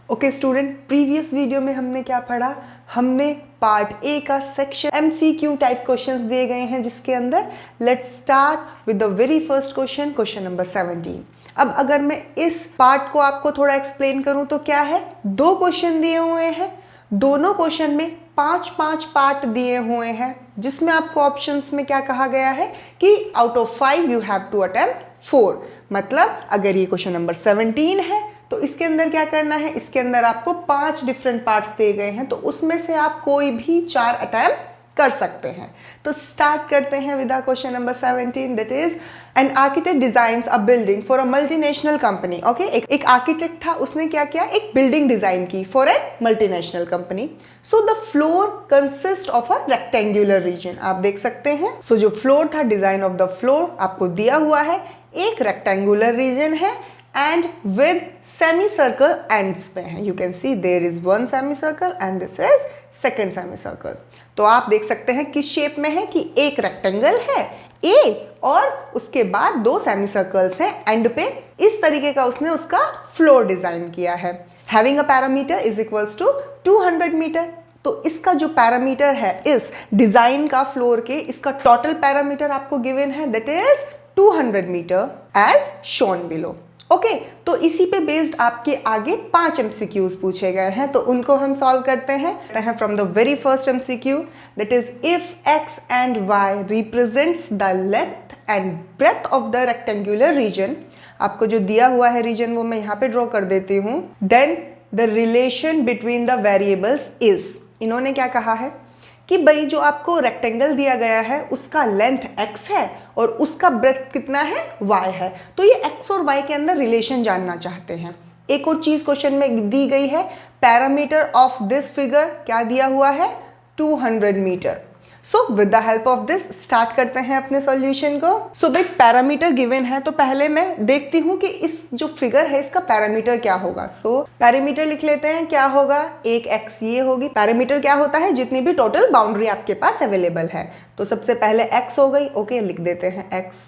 Okay student, previous video में हमने क्या पढ़ा? हमने पार्ट ए का सेक्शन एमसीक्यू टाइप क्वेश्चंस दिए गए हैं, जिसके अंदर let's start with the very first question, question number 17। अब अगर मैं इस पार्ट को आपको थोड़ा एक्सप्लेन करूं तो क्या है, दो क्वेश्चन दिए हुए हैं, दोनों क्वेश्चन में 5-5 पार्ट दिए हुए हैं, जिसमें आपको ऑप्शंस में क्या कहा गया है कि out of 5 you have to attempt 4। मतलब अगर ये क्वेश्चन नंबर 17 है तो इसके अंदर क्या करना है, इसके अंदर आपको 5 डिफरेंट पार्ट्स दिए गए हैं, तो उसमें से आप कोई भी 4 अटेम्प्ट कर सकते हैं। तो स्टार्ट करते हैं with question number 17, that is an architect designs a building for a multinational company. Okay, एक आर्किटेक्ट था, उसने क्या किया, एक बिल्डिंग डिजाइन की for a multinational company. So the floor consist of a rectangular reason. आप देख सकते हैं, सो जो फ्लोर था, डिजाइन ऑफ द फ्लोर आपको दिया हुआ है, एक रेक्टेंगुलर रीजन है and with semicircle ends पे है। You can see there is one semicircle and this is second semicircle। तो आप देख सकते हैं किस शेप में है कि एक रेक्टेंगल है A और उसके बाद 2 सेमीसर्कल्स हैं एंड पे। इस तरीके का उसने उसका फ्लोर डिजाइन किया है। Having a parameter is equals to 200 metre. तो इसका जो पैरामीटर है इस डिजाइन का फ्लोर के, इसका टोटल पैरामीटर आपको गिवन है, that is 200 metre as shown below. Okay, तो इसी पे बेस्ड आपके आगे 5 MCQs पूछे गए हैं, तो उनको हम सॉल्व करते हैं from the very first MCQ, that is if x and y represents the length and breadth of the rectangular region. आपको जो दिया हुआ है रीजन वो मैं यहाँ पे ड्रॉ कर देती हूँ। Then the relation between the variables is, इन्होंने क्या कहा है कि भाई जो आपको रेक्टेंगल दिया गया है उसका लेंथ x है और उसका ब्रेथ कितना है, y है। तो ये x और y के अंदर रिलेशन जानना चाहते हैं। एक और चीज क्वेश्चन में दी गई है, पैरामीटर ऑफ दिस फिगर क्या दिया हुआ है, 200 metre. So with the help of this start करते हैं अपने सॉल्यूशन को। सो भाई पैरामीटर गिवन है, तो पहले मैं देखती हूँ कि इस जो फिगर है इसका पैरामीटर क्या होगा। सो पैरामीटर लिख लेते हैं, क्या होगा, एक x ये होगी। पैरामीटर क्या होता है, जितनी भी टोटल बाउंड्री आपके पास अवेलेबल है। तो सबसे पहले x हो गई, ओके लिख देते हैं x।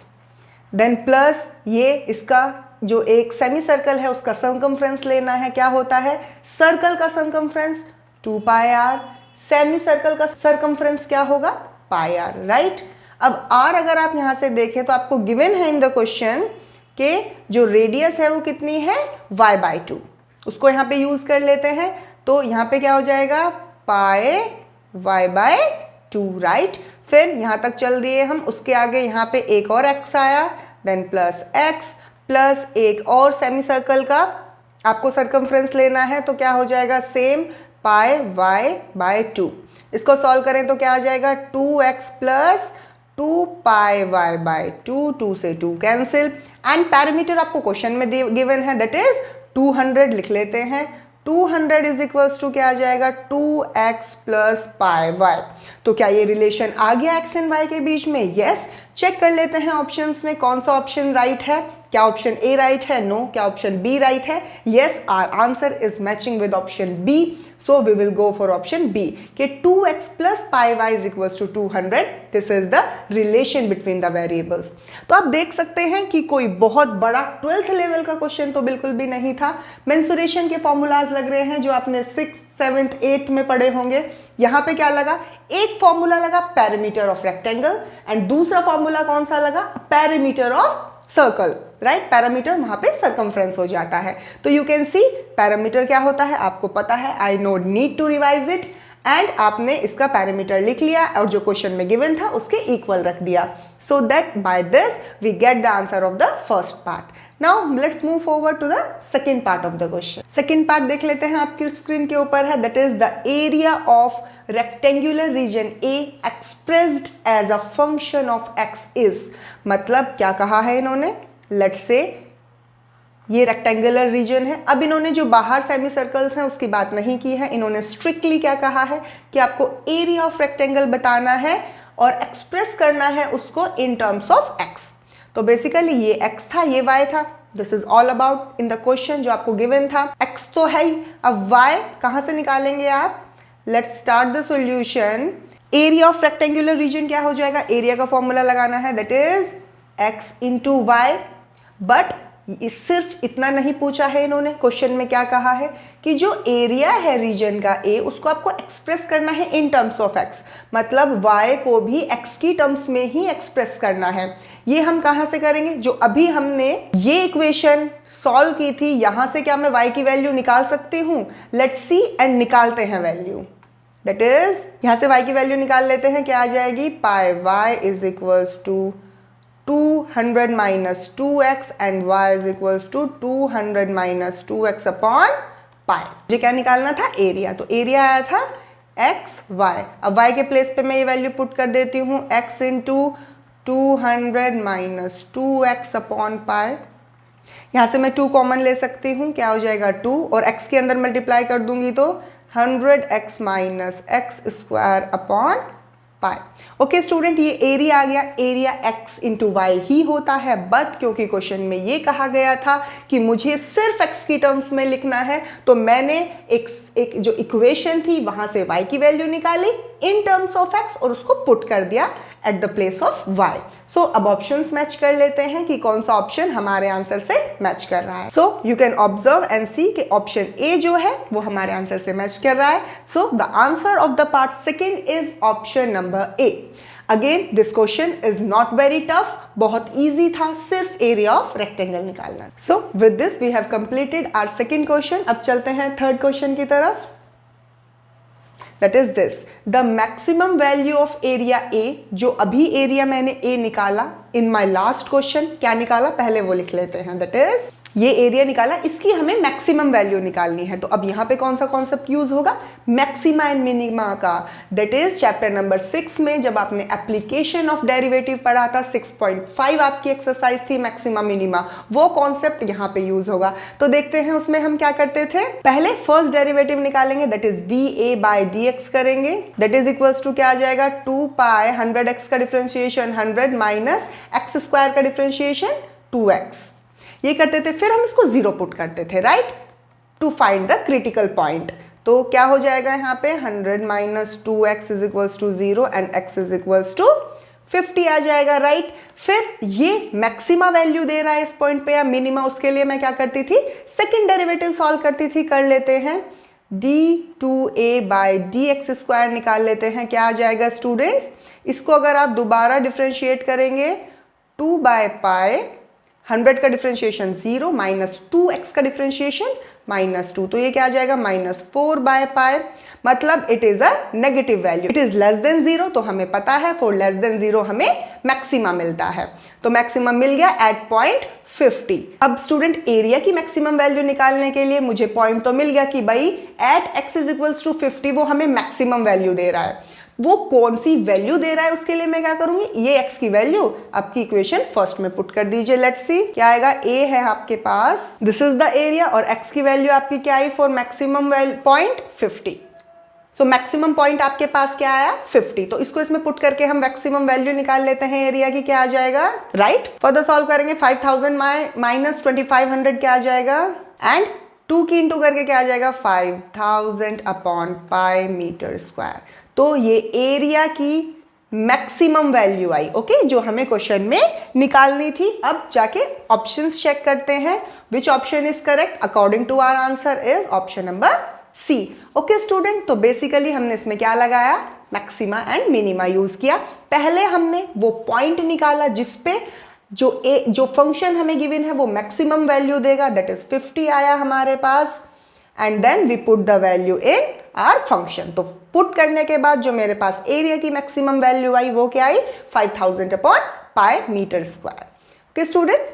देन प्लस ये इसका जो एक सेमी सर्कल है उसका सर्कमफ्रेंस लेना है, क्या होता है, सर्कल का सर्कमफ्रेंस 2 पाई r, सेमी सर्कल का सर्कमफ्रेंस क्या होगा, पाई r, राइट। अब r अगर आप यहां से देखें तो आपको गिवन है इन द क्वेश्चन के जो रेडियस है वो कितनी है, y/2। उसको यहां पे यूज कर लेते हैं, तो यहां पे क्या हो जाएगा, पाई y/2, राइट। फिर यहां तक चल दिए हम, उसके आगे यहां पे एक और x आया, देन प्लस x प्लस एक और सेमी सर्कल का आपको सर्कमफ्रेंस लेना है, तो क्या हो जाएगा, सेम पाई y/2। इसको सॉल्व करें तो क्या आ जाएगा, 2x प्लस 2 पाई y/2, 2 से 2 कैंसिल। एंड पैरामीटर आपको क्वेश्चन में गिवन है, दैट इज 200 लिख लेते हैं। 200 इज इक्वल्स टू क्या आ जाएगा, 2x प्लस पाई y। तो क्या ये रिलेशन आ गया x एंड y के बीच में? यस। चेक कर लेते हैं ऑप्शंस में कौन सा ऑप्शन राइट है। क्या ऑप्शन ए राइट है? नो। क्या ऑप्शन बी राइट है? Yes, our answer is matching with option B, so we will go for option B कि 2x plus pi y is equals to 200। This is the relation between the variables. तो आप देख सकते हैं कि कोई बहुत बड़ा 12th लेवल का क्वेश्चन तो बिल्कुल भी नहीं था। मेंसुरेशन के फॉर्मूलाज लग रहे हैं जो आपने 6th 7th 8th में पढ़े होंगे। यहाँ पे क्या लगा, एक फॉर्मूला लगा पैरामीटर ऑफ रेक्टेंगल एंड दूसरा फॉर्मूला कौन सा लगा, parameter of circle, right. Parameter वहां पे सर्कमफ्रेंस हो जाता है। तो यू कैन सी पैरामीटर क्या होता है आपको पता है, I no need to revise it. And आपने इसका पैरामीटर लिख लिया और जो क्वेश्चन में गिवन था उसके इक्वल रख दिया, so that by this we get the answer of the first part. Now let's move forward to the second part of the question. Second part देख लेते हैं, आपकी स्क्रीन के ऊपर है, that is the area of rectangular region A expressed as a function of x is. मतलब क्या कहा है इन्होंने, लेट्स से ये रेक्टेंगुलर रीजन है। अब इन्होंने जो बाहर सेमी सर्कल्स हैं उसकी बात नहीं की है, इन्होंने स्ट्रिक्टली क्या कहा है कि आपको एरिया ऑफ रेक्टेंगल बताना है और एक्सप्रेस करना है उसको इन टर्म्स ऑफ x। तो बेसिकली ये x था, ये y था। This is all about in the question जो आपको गिवन था। x तो है ही, अब y कहां से निकालेंगे आप, let's start the solution. Area of rectangular region क्या हो जाएगा, एरिया का फॉर्मूला लगाना है, that is x into y. But सिर्फ इतना नहीं पूछा है इन्होंने, क्वेश्चन में क्या कहा है कि जो एरिया है रीजन का ए, उसको आपको एक्सप्रेस करना है इन टर्म्स ऑफ एक्स, मतलब वाई को भी एक्स की टर्म्स में ही एक्सप्रेस करना है। ये हम कहाँ से करेंगे, जो अभी हमने ये इक्वेशन सॉल्व की थी, यहां से क्या मैं वाई की वैल्यू निकाल सकती हूँ? लेट्स सी एंड निकालते हैं वैल्यू। दैट इज यहां से y की वैल्यू निकाल लेते हैं, क्या आ जाएगी? Pi y is equals to 200 minus 2x and y is equals to 200 minus 2x upon pi. मुझे क्या निकालना था? एरिया। तो एरिया आया था x y। अब y के प्लेस पे मैं ये वैल्यू पुट कर देती हूँ, x into 200 minus 2x upon पाई। यहां से मैं 2 कॉमन ले सकती हूँ, क्या हो जाएगा 2, और x के अंदर मल्टीप्लाई कर दूंगी तो 100x minus x square upon pi. Okay student, ये एरिया आ गया। Area x into why he होता है, बट क्योंकि क्वेश्चन में ये कहा गया था कि मुझे सिर्फ x की टर्म्स में लिखना है, तो मैंने एक जो इक्वेशन थी वहां से y की वैल्यू निकाली इन टर्म्स ऑफ x और उसको पुट कर दिया at the place of y। सो अब ऑप्शंस मैच कर लेते हैं कि कौन सा ऑप्शन हमारे आंसर से मैच कर रहा है। So you can observe and see कि ऑप्शन ए जो है वो हमारे आंसर से मैच कर रहा है। So the answer of the part second is option number A. Again this question is not very tough, बहुत ईजी था, सिर्फ एरिया ऑफ रेक्टेंगल निकालना। So with this we have completed our second question. अब चलते हैं third question की तरफ। That is this, the maximum value of area A, जो अभी एरिया मैंने A निकाला in my last question, क्या निकाला पहले वो लिख लेते हैं। That is ये एरिया निकाला, इसकी हमें मैक्सिमम वैल्यू निकालनी है। तो अब यहाँ पे कौन सा कॉन्सेप्ट यूज होगा? मैक्सिमा एंड मिनिमा का। दैट इज चैप्टर नंबर 6 में जब आपने एप्लीकेशन ऑफ डेरिवेटिव पढ़ा था, 6.5 आपकी एक्सरसाइज थी मैक्सिमा मिनिमा, वो कॉन्सेप्ट यहाँ पे यूज होगा। तो देखते हैं उसमें हम क्या करते थे। पहले फर्स्ट डेरिवेटिव निकालेंगे, that is dA by dx करेंगे। दैट इज इक्वल्स टू क्या आ जाएगा? 2 पाई 100x का डिफरेंशिएशन 100 माइनस एक्स स्क्वायर का डिफरेंशिएशन 2x। ये करते थे, फिर हम इसको जीरो पुट करते थे, right, to find the critical point. तो क्या हो जाएगा यहाँ पे? 100 minus 2x is equals to 0 and x is equals to 50 आ जाएगा, राइट। फिर ये मैक्सिमा वैल्यू दे रहा है इस पॉइंट पे या मिनिमा, उसके लिए मैं क्या करती थी? सेकेंड डेरिवेटिव सॉल्व करती थी। कर लेते हैं, d2a बाई dx स्क्वायर निकाल लेते हैं, क्या आ जाएगा स्टूडेंट्स? इसको अगर आप दोबारा डिफ्रेंशिएट करेंगे, 2 बाय पाई 100 का डिफरेंशिएशन 0 माइनस 2x का डिफरेंशिएशन -2, तो ये क्या आ जाएगा? -4 बाय पाई। मतलब it is a negative value, it is less than 0। तो हमें पता है फॉर लेस देन 0 हमें मैक्सिमा मिलता है, तो मैक्सिमम मिल गया एट पॉइंट 50। अब स्टूडेंट एरिया की मैक्सिमम वैल्यू निकालने के लिए मुझे पॉइंट तो मिल गया कि भाई at x is equals to 50 वो हमें मैक्सिमम वैल्यू दे रहा है। वो कौन सी वैल्यू दे रहा है उसके लिए मैं क्या करूंगी? ये x की वैल्यू आपकी इक्वेशन फर्स्ट में पुट कर दीजिए। लेट्स सी क्या आएगा। a है आपके पास, दिस इज द एरिया, और x की वैल्यू आपकी क्या आई for maximum point 50। So maximum point आपके पास क्या आया? 50। तो इसको इसमें पुट करके हम मैक्सिमम वैल्यू निकाल लेते हैं एरिया की, क्या आ जाएगा, राइट। फर्दर सॉल्व करेंगे, 5000 माइनस 2500 क्या आ जाएगा, एंड 2 की इंटू करके क्या आ जाएगा? 5000 अपॉन पाई मीटर स्क्वायर। तो ये एरिया की मैक्सिमम वैल्यू आई, ओके, जो हमें क्वेश्चन में निकालनी थी। अब जाके ऑप्शंस चेक करते हैं, which option is correct according to our answer is option number C. Okay student, तो बेसिकली हमने इसमें क्या लगाया? मैक्सिमा एंड मिनिमा यूज किया। पहले हमने वो पॉइंट निकाला जिसपे जो फंक्शन हमें गिवन है वो मैक्सिमम वैल्यू देगा, दैट इज 50 आया हमारे पास, and then we put the value in our function. तो पुट करने के बाद जो मेरे पास एरिया की मैक्सिमम वैल्यू आई वो क्या आई? 5000 upon pi metre square. Okay student,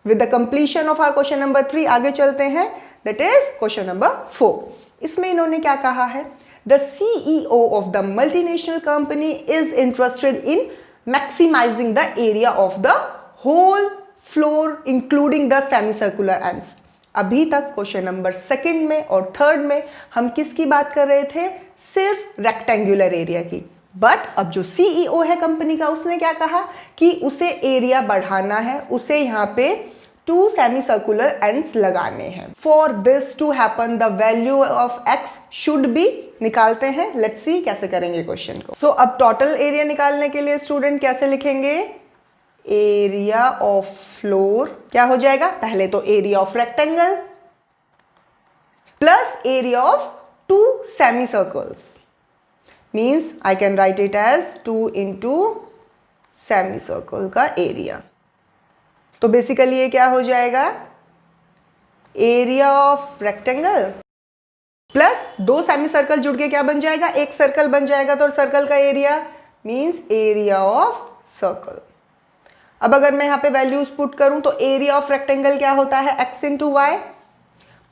with the completion of our question number 3 आगे चलते हैं, दैट इज क्वेश्चन नंबर 4। इसमें इन्होंने क्या कहा है? The CEO of the multinational company is interested in maximizing the area of the whole floor including the semi circular ends. अभी तक क्वेश्चन नंबर 2 में और 3 में हम किसकी बात कर रहे थे? सिर्फ रेक्टेंगुलर एरिया की। बट अब जो CEO है कंपनी का, उसने क्या कहा कि उसे एरिया बढ़ाना है, उसे यहाँ पे 2 सेमी सर्कुलर एंड्स लगाने हैं। For this to happen the value of x should be, निकालते हैं, लेट्स सी कैसे करेंगे क्वेश्चन को। सो अब टोटल एरिया निकालने के लिए स्टूडेंट कैसे लिखेंगे? एरिया ऑफ फ्लोर क्या हो जाएगा, पहले तो area of rectangle plus area of 2 semi circles, means I can write it as 2 into semi circle का एरिया। तो बेसिकली ये क्या हो जाएगा, area of rectangle plus 2 semi circle जुड़ के क्या बन जाएगा, एक सर्कल बन जाएगा। तो सर्कल का area means area of circle. अब अगर मैं यहां पे वैल्यूज पुट करूं तो एरिया ऑफ रेक्टेंगल क्या होता है, x into Y,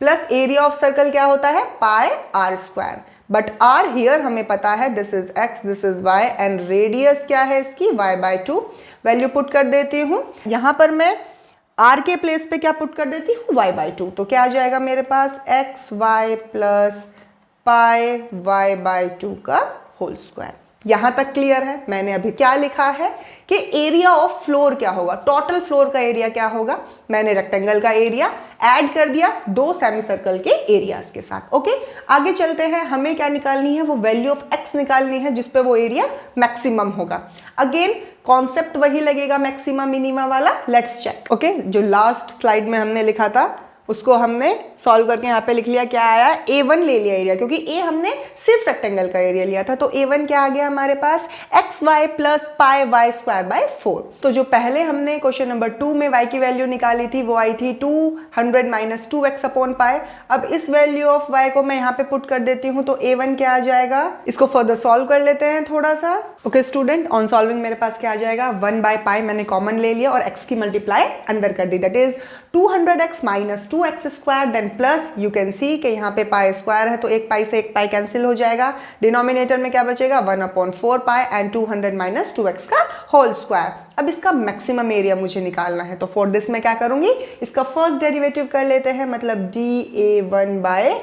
plus area of circle क्या होता है, pi R square. But R here हमें पता है this is x, this is y and radius क्या है इसकी, y/2। वैल्यू पुट कर देती हूं, यहां पर मैं r के प्लेस पे क्या पुट कर देती हूँ, y/2। तो क्या आ जाएगा मेरे पास, xy प्लस पाई y/2 का होल स्क्वायर। यहां तक क्लियर है। मैंने अभी क्या लिखा है कि एरिया ऑफ फ्लोर क्या होगा, टोटल फ्लोर का एरिया क्या होगा, मैंने रेक्टेंगल का एरिया ऐड कर दिया 2 सेमी सर्कल के एरियाज के साथ। ओके, आगे चलते हैं। हमें क्या निकालनी है, वो वैल्यू ऑफ x निकालनी है जिसपे वो एरिया मैक्सिमम होगा। अगेन कॉन्सेप्ट वही लगेगा, मैक्सिमम मिनिमा वाला। Let's check. ओके, जो लास्ट स्लाइड में हमने लिखा था उसको हमने सॉल्व करके यहाँ पे लिख लिया। क्या आया, a1 ले लिया एरिया, क्योंकि a हमने सिर्फ रेक्टेंगल का एरिया लिया था। तो a1 क्या आ गया हमारे पास, xy plus pi y square by 4। तो जो पहले हमने क्वेश्चन नंबर 2 में y की वैल्यू निकाली थी वो आई थी 200 माइनस 2x अपॉन पाई। अब इस वैल्यू ऑफ y को मैं यहाँ पे पुट कर देती हूँ, तो a1 क्या आ जाएगा, इसको फर्दर सॉल्व कर लेते हैं थोड़ा सा। ओके स्टूडेंट, ऑन सॉल्विंग मेरे पास क्या आ जाएगा, 1 बाय पाई मैंने कॉमन ले लिया और x की मल्टीप्लाई अंदर कर दी, that is 200x minus 2x square, then plus you can see कि यहाँ पे पाई स्क्वायर है तो एक पाई से एक पाई कैंसिल हो जाएगा। डिनोमिनेटर में क्या बचेगा, 1/4 पाई एंड 200 माइनस 2x का होल स्क्वायर। अब इसका मैक्सिमम एरिया मुझे निकालना है, तो फॉर दिस मैं क्या करूंगी, इसका फर्स्ट डेरिवेटिव कर लेते हैं, मतलब dA1 बाय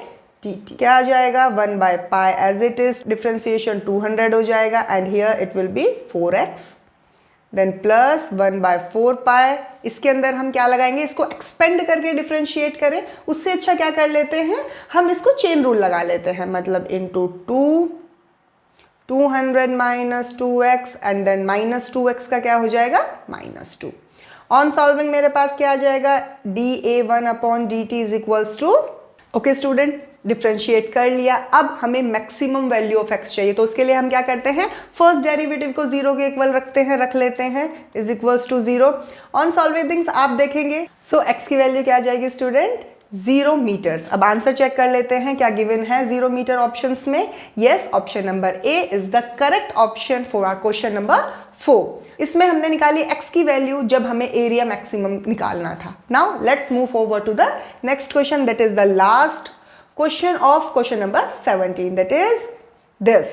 dt क्या आ जाएगा, 1 by pi as it is, differentiation 200 हो जाएगा and here it will be 4x, then plus 1/4 pi. इसके अंदर हम क्या लगाएंगे, इसको एक्सपेंड करके डिफ्रेंशिएट करें, उससे अच्छा क्या कर लेते हैं, हम इसको चेन रूल लगा लेते हैं, मतलब into 200 minus 2x and then minus 2x का क्या हो जाएगा, -2। ऑन सॉल्विंग मेरे पास क्या आ जाएगा, dA1 upon dt is equals to, okay student, differentiate कर लिया। अब हमें मैक्सिमम वैल्यू ऑफ x चाहिए, तो उसके लिए हम क्या करते हैं, फर्स्ट डेरिवेटिव को 0 के इक्वल रख लेते हैं, is equals to 0। On solving things आप देखेंगे, सो x की वैल्यू क्या आ जाएगी स्टूडेंट, 0 मीटर्स। अब आंसर चेक कर लेते हैं, क्या गिवन है 0 मीटर ऑप्शंस में, yes, option number A is the correct option for our question number 4। इसमें हमने निकाली x की वैल्यू जब हमें एरिया मैक्सिमम निकालना था। Now let's move forward to the next question, that is the last question of question number 17, that is this: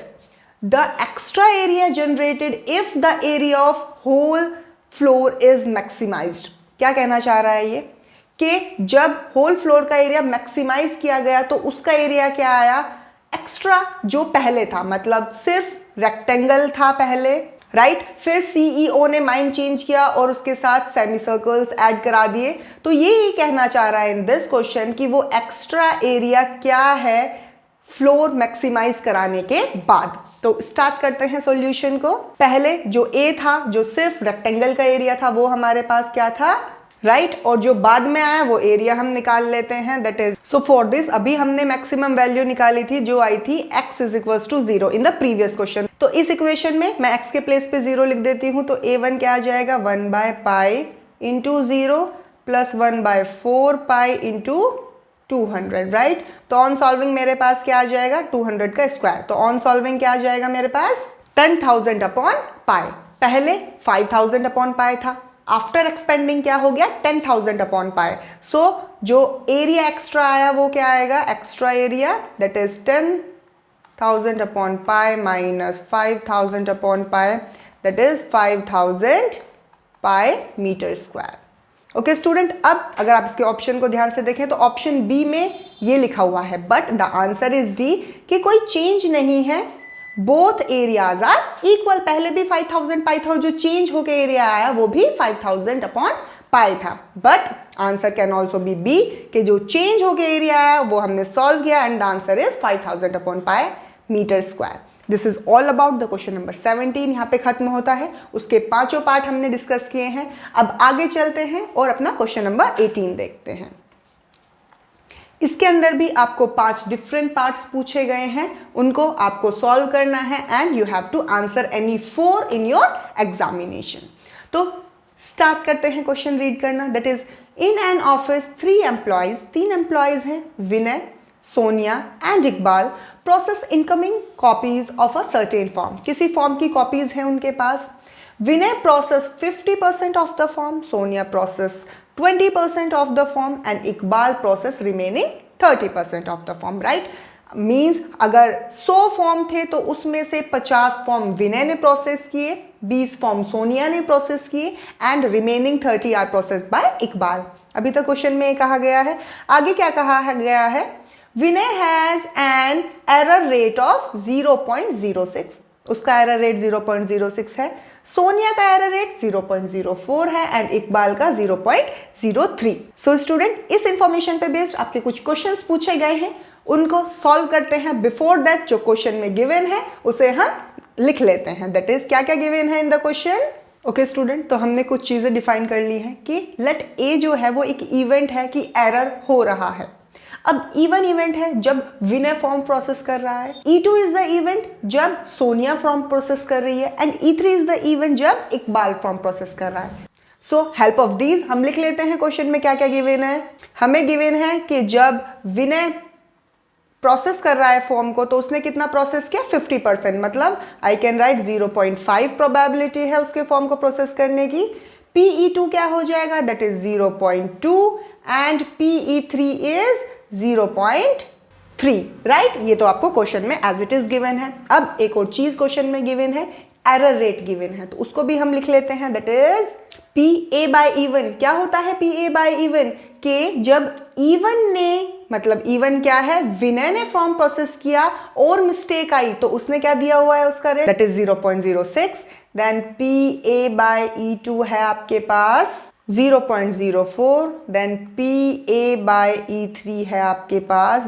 the extra area generated if the area of whole floor is maximized। क्या कहना चाह रहा है ये, कि जब whole floor का area maximise किया गया तो उसका एरिया क्या आया, एक्स्ट्रा जो पहले था, मतलब सिर्फ रेक्टेंगल था पहले, राइट फिर सीईओ ने माइंड चेंज किया और उसके साथ सेमी सर्कल्स ऐड करा दिए। तो ये कहना चाह रहा है इन दिस क्वेश्चन कि वो एक्स्ट्रा एरिया क्या है फ्लोर मैक्सिमाइज कराने के बाद। तो स्टार्ट करते हैं सॉल्यूशन को। पहले जो ए था, जो सिर्फ रेक्टेंगल का एरिया था, वो हमारे पास क्या था, राइट और जो बाद में आया वो एरिया हम निकाल लेते हैं, that is, so for this अभी हमने मैक्सिमम वैल्यू निकाली थी जो आई थी x is equals to 0 in the previous question. तो इस इक्वेशन में मैं x के प्लेस पे 0 लिख देती हूं, तो a1 क्या आ जाएगा, 1 by pi into 0 plus 1/4 pi into 200, right. तो ऑन सॉल्विंग मेरे पास क्या आ जाएगा, 200 का स्क्वायर। तो ऑन सॉल्विंग क्या आ जाएगा मेरे पास, 10,000 अपॉन पाई। पहले 5,000 अपॉन पाई था, आफ्टर एक्सपेंडिंग क्या हो गया, 10,000 अपॉन पाई। सो जो एरिया एक्स्ट्रा आया वो क्या आएगा, extra area that is 10,000 upon pi minus 5,000 upon pi, that is 5,000 pi metre square. Okay student, अब अगर आप इसके ऑप्शन को ध्यान से देखें तो ऑप्शन बी में ये लिखा हुआ है, but the answer is D, कि कोई चेंज नहीं है, बोथ एरियाज आर इक्वल। पहले भी 5,000 पाई था और जो चेंज होके एरिया आया वो भी 5,000 अपॉन पाई था। But answer can also be B, कि जो चेंज होके एरिया आया वो हमने सॉल्व किया and the answer is 5,000 upon pi metre square. This is all about the question number 17। यहाँ पे खत्म होता है। उसके पांचों पार्ट हमने डिस्कस किए हैं। अब आगे चलते हैं और अपना क्वेश्चन नंबर 18 देखते हैं। इसके अंदर भी आपको 5 डिफरेंट पार्ट्स पूछे गए हैं, उनको आपको सॉल्व करना है and you have to answer any 4 in your examination. तो स्टार्ट करते हैं क्वेश्चन रीड करना। That is in an office 3 employees, 3 employees हैं, Vinay, Sonia and Iqbal, process incoming copies of a certain form. किसी फॉर्म की कॉपीज हैं उनके पास। Vinay process 50% of the form, Sonia process 20% of the form and Iqbal process remaining 30% of the form, right? Means अगर 100 form थे तो उसमें से 50 फॉर्म विनय ने प्रोसेस किए, 20 फॉर्म सोनिया ने प्रोसेस किए and remaining 30 are process by Iqbal. अभी तक क्वेश्चन में कहा गया है। आगे क्या कहा गया है? Vinay has an error rate of 0.06, उसका एरर रेट 0.06 है। सोनिया का एरर रेट 0.04 है एंड इकबाल का 0.03। सो स्टूडेंट, इस इंफॉर्मेशन पे बेस्ड आपके कुछ क्वेश्चंस पूछे गए हैं, उनको सॉल्व करते हैं। बिफोर दैट जो क्वेश्चन में गिवन है उसे हम लिख लेते हैं। दैट इज क्या क्या गिवन है in the question. Okay student, तो हमने कुछ चीजें डिफाइन कर ली हैं कि लेट ए जो है वो एक इवेंट है कि एरर हो रहा है। अब E1 इवेंट है जब विनय फॉर्म प्रोसेस कर रहा है, E2 इज द इवेंट जब सोनिया फॉर्म प्रोसेस कर रही है and E3 is the event जब इकबाल फॉर्म प्रोसेस कर रहा है। सो हेल्प ऑफ दीज हम लिख लेते हैं क्वेश्चन में क्या क्या गिवन है। हमें गिवन है कि जब विनय प्रोसेस कर रहा है फॉर्म को तो उसने कितना प्रोसेस किया? 50%, मतलब आई कैन राइट 0.5 प्रोबेबिलिटी है उसके फॉर्म को प्रोसेस करने की। PE2 क्या हो जाएगा? That is 0.2 and PE3 is 0.3, right? ये तो आपको क्वेश्चन में एज इट इज गिवन है। अब एक और चीज क्वेश्चन में गिवन है, एरर रेट गिवन है, तो उसको भी हम लिख लेते हैं। That is PA/E1। क्या होता है PA/E1? कि जब E1 ने, मतलब E1 क्या है? विनय ने फॉर्म प्रोसेस किया और मिस्टेक आई तो उसने क्या दिया हुआ है उसका rate? That is 0.06। Then PA/E2 है आपके पास 0.04, देन PA/E3 है आपके पास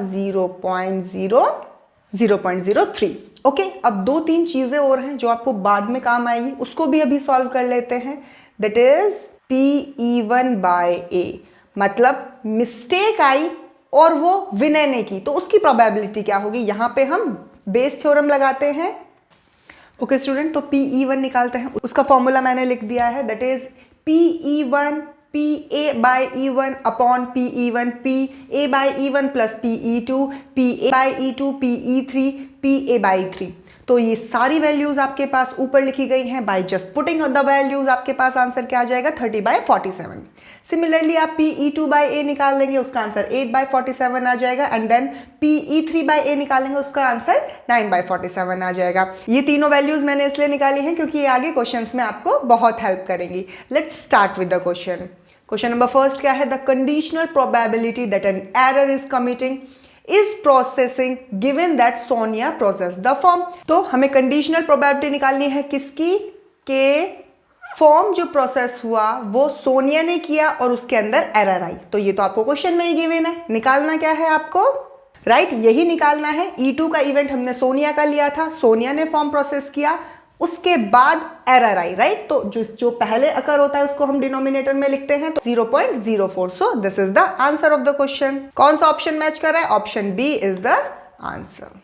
0.03। ओके, अब 2-3 चीजें और हैं जो आपको बाद में काम आएगी, उसको भी अभी सॉल्व कर लेते हैं। दैट इज PE1/A, मतलब मिस्टेक आई और वो विनय ने की तो उसकी प्रोबेबिलिटी क्या होगी? यहां पे हम बेस थ्योरम लगाते हैं। ओके स्टूडेंट, तो PE1 निकालते हैं, उसका फॉर्मूला मैंने लिख दिया है। That is PE1 PA/E1 upon PE1, PA/E1 plus PE2, PA/E2 PE3, PA/3। तो ये सारी वैल्यूज आपके पास ऊपर लिखी गई हैं। By just putting the values आपके पास आंसर क्या आ जाएगा? 30/47। सिमिलरली आप PE2/A निकाल लेंगे, उसका आंसर 8/47 आ जाएगा एंड देन PE3/A निकालेंगे, उसका आंसर 9/47 आ जाएगा। ये तीनों वैल्यूज मैंने इसलिए निकाली हैं क्योंकि ये आगे क्वेश्चंस में आपको बहुत हेल्प करेंगी। Let's start with the question. Question number first क्या है? The conditional probability that an error is committing is processing given that Sonia process the form. तो हमें कंडीशनल प्रोबेबिलिटी निकालनी है किसकी? के फॉर्म जो प्रोसेस हुआ वो सोनिया ने किया और उसके अंदर एरर आई। तो ये तो आपको क्वेश्चन में ही गिवन है। निकालना क्या है आपको? राइट, यही निकालना है। E2 का इवेंट हमने सोनिया का लिया था, सोनिया ने फॉर्म प्रोसेस किया, उसके बाद एरर आई, राइट? तो जो पहले अकर होता है उसको हम डिनोमिनेटर में लिखते हैं, तो 0.04। So this is the answer of the question. कौन सा ऑप्शन मैच कर रहा है? Option B is the answer.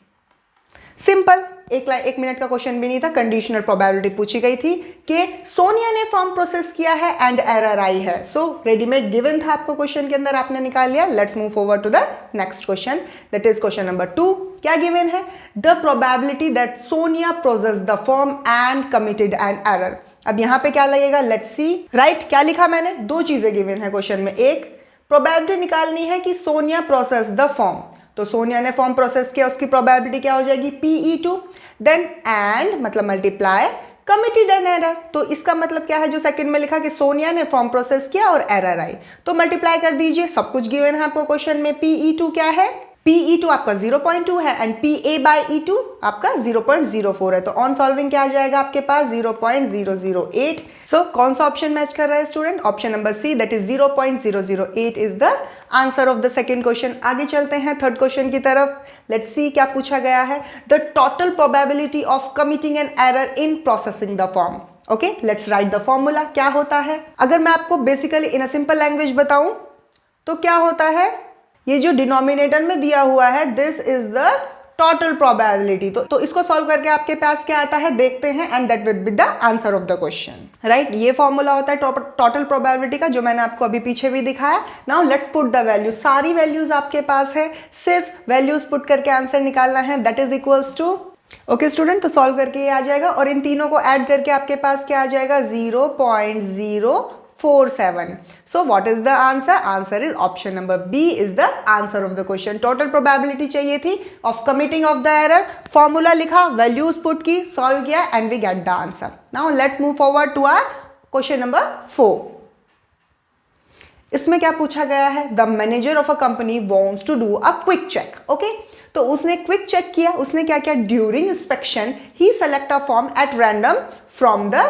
Simple, एक मिनट का क्वेश्चन भी नहीं था। कंडीशनल प्रोबेबिलिटी पूछी गई थी कि सोनिया ने फॉर्म प्रोसेस किया है एंड एरर आई है। सो रेडीमेड गिवन था आपको क्वेश्चन के अंदर, आपने निकाल लिया। Let's move forward to the next question. That is question number 2। क्या गिवन है? The probability that Sonia process the form and committed an error. अब यहां पे क्या लगेगा? Let's see. राइट, क्या लिखा मैंने? 2 चीजें गिवन है क्वेश्चन में। एक, प्रोबेबिलिटी निकालनी है कि सोनिया प्रोसेस द फॉर्म, तो सोनिया ने फॉर्म प्रोसेस किया, उसकी प्रोबेबिलिटी क्या हो जाएगी? PE2। देन एंड मतलब मल्टीप्लाई कमिटेड एन एरर। तो इसका मतलब क्या है? जो सेकंड में लिखा कि सोनिया ने फॉर्म प्रोसेस किया और एरर आई, तो मल्टीप्लाई कर दीजिए। सब कुछ गिवन है आपको क्वेश्चन में। PE2 क्या है? PE2 आपका 0.2 है एंड PA/E2 आपका 0.04 है, तो ऑन सॉल्विंग क्या आ जाएगा आपके पास 0.008। सो कौन सा ऑप्शन मैच कर रहा है student? Option number C, that is 0.008 is the answer of the second question. आगे चलते हैं थर्ड क्वेश्चन की तरफ। लेट्स सी क्या पूछा गया है। The total probability of committing an error in processing the form. Okay, let's write the formula. क्या होता है? अगर मैं आपको basically in a simple language बताऊं तो क्या होता है, ये जो डिनोमिनेटर में दिया हुआ है this is the total probability. तो इसको सॉल्व करके आपके पास क्या आता है देखते हैं, and that will be the answer of the question, right. ये फॉर्मूला होता है टोटल प्रोबेबिलिटी का, जो मैंने आपको अभी पीछे भी दिखाया। Now let's put the value. सारी वैल्यूज आपके पास है, सिर्फ वैल्यूज पुट करके आंसर निकालना है। That is equals to, okay student, तो सॉल्व करके ये आ जाएगा और इन तीनों को ऐड करके आपके पास क्या आ जाएगा 0.047। So what is the answer? Answer is option number B is the answer of the question. Total probability चाहिए थी of committing of the error. Formula लिखा, values put की, solve किया and we get the answer. Now let's move forward to our question number 4. इसमें क्या पूछा गया है? The manager of a company wants to do a quick check. Okay? तो उसने क्विक चेक किया। उसने क्या किया? During inspection he select a form at random from the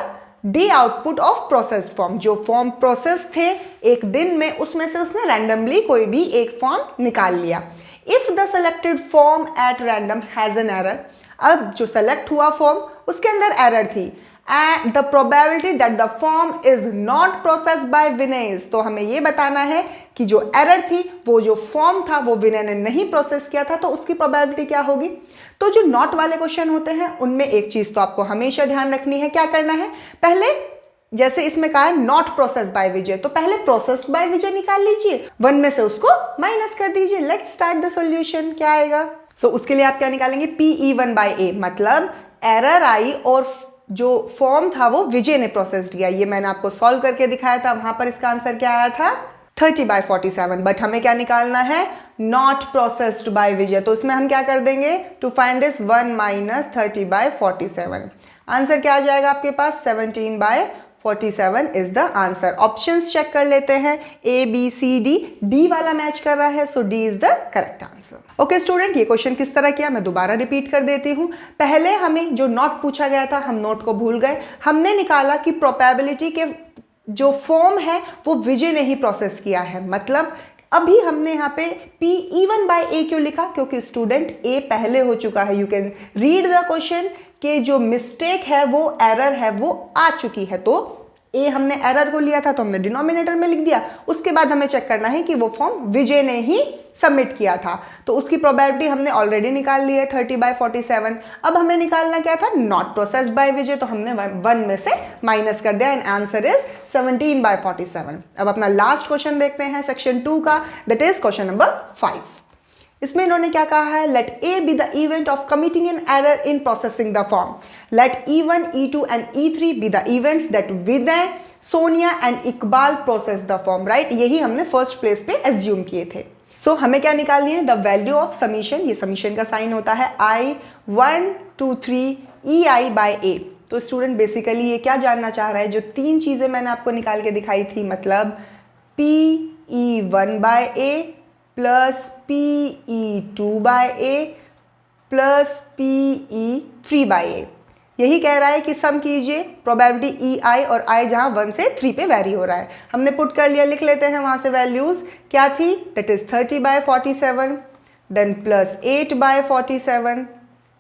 day output of processed form. जो फॉर्म प्रोसेस थे एक दिन में, उसमें से उसने रैंडमली कोई भी एक फॉर्म निकाल लिया। If the selected form at random has an error, अब जो सेलेक्ट हुआ फॉर्म उसके अंदर एरर थी, and the probability that the form is not processed by Vinay, तो हमें यह बताना है कि जो एरर थी, वो जो फॉर्म था वो विनय ने नहीं प्रोसेस किया था, तो उसकी प्रोबेबिलिटी क्या होगी। तो जो नॉट वाले क्वेश्चन होते हैं उनमें एक चीज तो आपको हमेशा ध्यान रखनी है। क्या करना है? पहले जैसे इसमें कहा है नॉट प्रोसेस्ड बाय विजय, तो पहले प्रोसेस्ड बाय विजय निकाल लीजिए, 1 में से उसको माइनस कर दीजिए। Let's start the solution. क्या आएगा? सो उसके लिए आप क्या निकालेंगे? PE1/A, मतलब एरर आई और जो फॉर्म था वो विजय ने प्रोसेस किया। ये मैंने आपको सॉल्व करके दिखाया था, वहां पर इसका आंसर क्या आया था 30/47। बट हमें क्या निकालना है? Not processed by Vijay. तो उसमें हम क्या कर देंगे? To find this 1 minus 30/47। Answer क्या आ जाएगा आपके पास? 17/47 is the answer. Options check कर लेते हैं, ABCD, D वाला मैच कर रहा है, सो D is the correct answer. Okay student, ये क्वेश्चन किस तरह किया मैं दोबारा रिपीट कर देती हूँ। पहले हमें जो नॉट पूछा गया था, हम नोट को भूल गए। हमने निकाला कि प्रोबेबिलिटी के जो फॉर्म है वो विजय ने ही प्रोसेस किया है। मतलब अभी हमने यहाँ पे PE1/A क्यों लिखा? क्योंकि स्टूडेंट A पहले हो चुका है। You can read the question कि जो मिस्टेक है, वो एरर है, वो आ चुकी है। तो ए हमने एरर को लिया था तो हमने डिनोमिनेटर में लिख दिया। उसके बाद हमें चेक करना है कि वो फॉर्म विजय ने ही सबमिट किया था, तो उसकी प्रोबेबिलिटी हमने ऑलरेडी निकाल ली है 30/47। अब हमें निकालना क्या था? नॉट प्रोसेस्ड बाय विजय, तो हमने 1 में से माइनस कर दिया एंड आंसर इज 17/47। अब अपना लास्ट क्वेश्चन देखते हैं सेक्शन 2 का, दैट इज क्वेश्चन नंबर 5। इसमें इन्होंने क्या कहा है? Let A be the event of committing an error in processing the form. Let E1, E2 and E3 be the events that Vinay, Sonia and Iqbal process the form, right. यही हमने first place पे assume किए थे। सो हमें क्या निकालनी है? The value of summation. ये समीशन का साइन होता है I1, 2, 3 EI/A। तो स्टूडेंट बेसिकली ये क्या जानना चाह रहा है? जो 3 चीजें मैंने आपको निकाल के दिखाई थी, मतलब PE1/A plus PE2/A plus PE3/A, यही कह रहा है कि सम कीजिए प्रोबेबिलिटी EI और I जहां 1 से 3 पे वैरी हो रहा है। हमने पुट कर लिया, लिख लेते हैं वहां से वैल्यूज क्या थी, that is 30/47, then plus 8/47,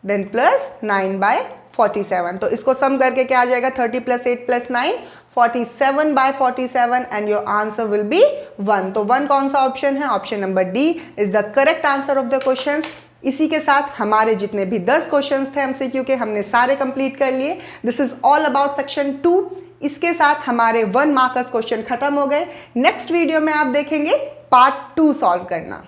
then plus 9/47। तो इसको सम करके क्या आ जाएगा, 30 + 8 + 9 47/47 and your answer will be 1। तो 1 कौन सा ऑप्शन है, option number D is the correct answer of the question. इसी के साथ हमारे जितने भी 10 क्वेश्चंस थे एमसीक्यू के हमने सारे कंप्लीट कर लिए। This is all about section 2। इसके साथ हमारे 1 मार्कर्स क्वेश्चन खत्म हो गए। नेक्स्ट वीडियो में आप देखेंगे पार्ट 2 सॉल्व करना।